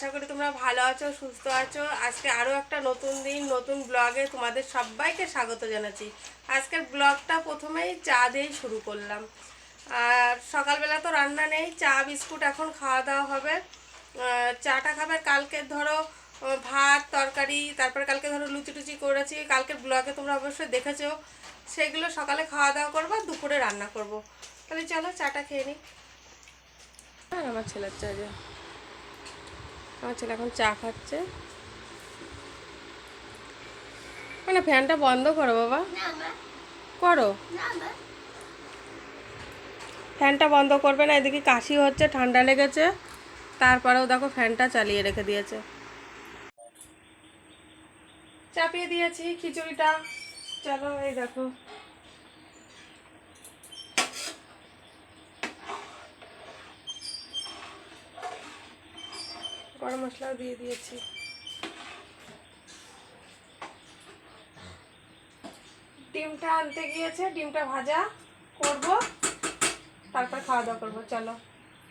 আশা করি তোমরা ভালো আছো, সুস্থ আছো। আজকে আরও একটা নতুন দিন, নতুন ব্লগে তোমাদের সবাইকে স্বাগত জানাচ্ছি। আজকের ব্লগটা প্রথমেই চা দিয়েই শুরু করলাম। আর সকালবেলা তো রান্না নেই, চা বিস্কুট এখন খাওয়া দাওয়া হবে। চাটা খাবে। কালকে ধরো ভাত তরকারি, তারপরে কালকে ধরো লুচি টুচি করেছি, কালকের ব্লগে তোমরা অবশ্যই দেখেছো। সেগুলো সকালে খাওয়া দাওয়া করবো, দুপুরে রান্না করব। তাহলে চলো চাটা খেয়ে নিই। আর আমার ছেলের চা, যে আমার ছেলে এখন চা খাচ্ছে। মানে ফ্যানটা বন্ধ করো বাবা, করো। ফ্যানটা বন্ধ করবে না, এদিকে কাশি হচ্ছে, ঠান্ডা লেগেছে, তারপরেও দেখো ফ্যানটা চালিয়ে রেখে দিয়েছে। চাপিয়ে দিয়েছি খিচুড়িটা। চলো এই দেখো, গরম মশলাও দিয়ে দিয়েছি। ডিমটা আনতে গিয়েছে, ডিমটা ভাজা করব, তারপর খাওয়া দাওয়া করবো। চলো।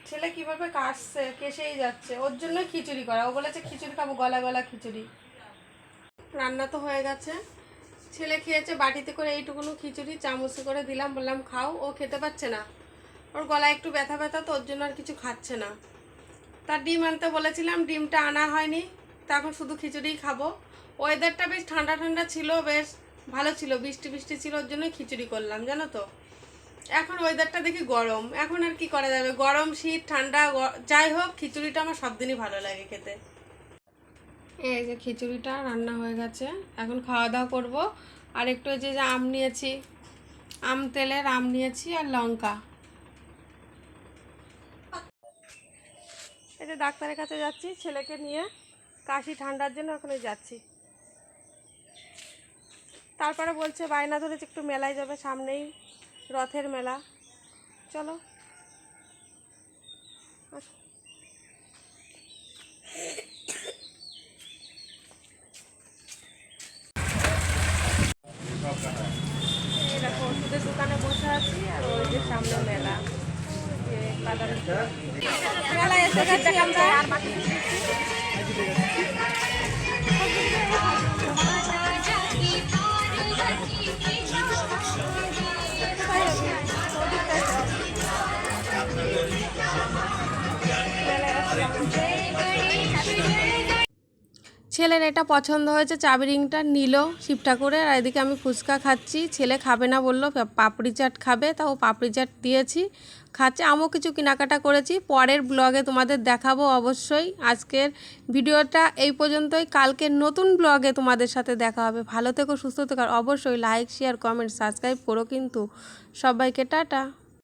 ছেলে কিভাবে কাশছে, কেসেই যাচ্ছে, ওর জন্য খিচুড়ি করা। ও বলেছে খিচুড়ি খাবো, গলা গলা খিচুড়ি। রান্না তো হয়ে গেছে, ছেলে খেয়েছে বাটিতে করে এইটুকুনো খিচুড়ি, চামচে করে দিলাম, বললাম খাও। ও খেতে পারছে না, ওর গলায় একটু ব্যথা ব্যথা, তো ওর জন্য আর কিছু খাচ্ছে না। তার ডিম আনতে বলেছিলাম, ডিমটা আনা হয়নি, তা এখন শুধু খিচুড়িই খাবো। ওয়েদারটা বেশ ঠান্ডা ঠান্ডা ছিল, বেশ ভালো ছিল, বৃষ্টি বৃষ্টি ছিল, ওর জন্যই খিচুড়ি করলাম জানো তো। এখন ওয়েদারটা দেখি গরম, এখন আর কি করা যাবে, গরম শীত ঠান্ডা যাই হোক, খিচুড়িটা আমার সব দিনই ভালো লাগে খেতে। এই যে খিচুড়িটা রান্না হয়ে গেছে, এখন খাওয়া দাওয়া করবো। আর একটু যে আম নিয়েছি, আম তেলের আম নিয়েছি, আর লঙ্কা। এই যে ডাক্তারের কাছে যাচ্ছি ছেলেকে নিয়ে, কাশি ঠান্ডার জন্য ওখানে যাচ্ছি। তারপরে বলছে বায়না ধরেছে একটু মেলায় যাবে, সামনেই রথের মেলা। চলো আসো। এই দেখো ওষুধের দোকানে বসে আছি, আর ওই যে সামনে মেলা, মেলায় এসে গেছি আমরা। ছেলের এটা পছন্দ হয়েছে, চাবি রিংটা নিল শিব ঠাকুরের। আর এদিকে আমি ফুচকা খাচ্ছি, ছেলে খাবে না বললো, পাপড়ি চাট খাবে, তাও পাপড়ি চাট দিয়েছি, খাচ্ছে। আমিও কিছু কেনাকাটা করেছি, পরের ব্লগে তোমাদের দেখাবো অবশ্যই। আজকের ভিডিওটা এই পর্যন্তই, কালকের নতুন ব্লগে তোমাদের সাথে দেখা হবে। ভালো থেকো, সুস্থ থেকো, অবশ্যই লাইক শেয়ার কমেন্ট সাবস্ক্রাইব করো কিন্তু। সবাইকে টাটা।